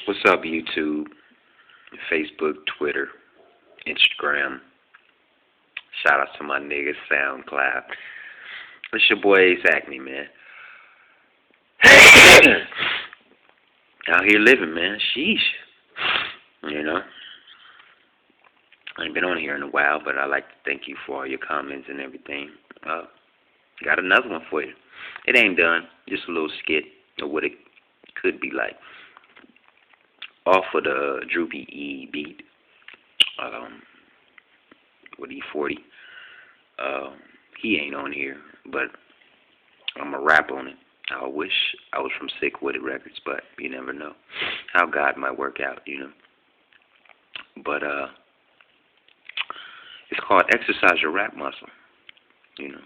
What's up, YouTube, Facebook, Twitter, Instagram? Shout out to my niggas, SoundCloud. It's your boy Ace Acme, man. Out here living, man. Sheesh. You know? I ain't been on here in a while, but I'd like to thank you for all your comments and everything. Got another one for you. It ain't done. Just a little skit of what it could be like. Off of the Droopy E beat. With E40. He ain't on here, but I'm a rap on it. I wish I was from Sick With It Records, but you never know how God might work out, you know. But it's called Exercise Your Rap Muscle, you know.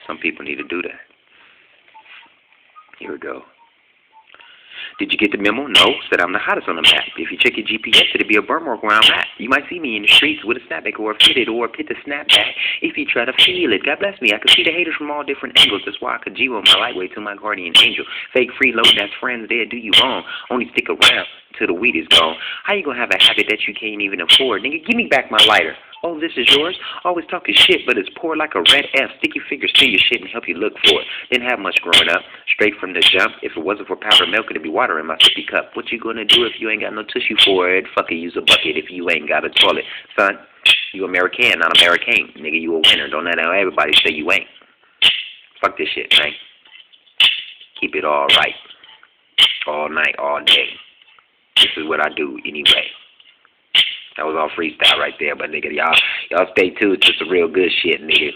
Some people need to do that. Here we go. Did you get the memo? No. Said I'm the hottest on the map. If you check your GPS, it'll be a burn mark where I'm at. You might see me in the streets with a snapback or a fitted or a pit to snapback. If you try to feel it, God bless me. I could see the haters from all different angles. That's why I could G on my lightweight to my guardian angel. Fake freeload, that's friends there, do you wrong. Only stick around till the weed is gone. How you gonna have a habit that you can't even afford? Nigga, give me back my lighter. Oh, this is yours? Always talking shit, but it's poor like a red F. Stick your fingers to your shit and help you look for it. Didn't have much growing up. Straight from the jump. If it wasn't for powdered milk, it'd be water in my sippy cup. What you gonna do if you ain't got no tissue for it? Fucking use a bucket if you ain't got a toilet. Son, you American, not American. Nigga, you a winner. Don't let everybody say you ain't. Fuck this shit, man. Keep it all right. All night, all day. This is what I do anyway. That was all freestyle right there, but nigga, y'all stay tuned to some real good shit, nigga.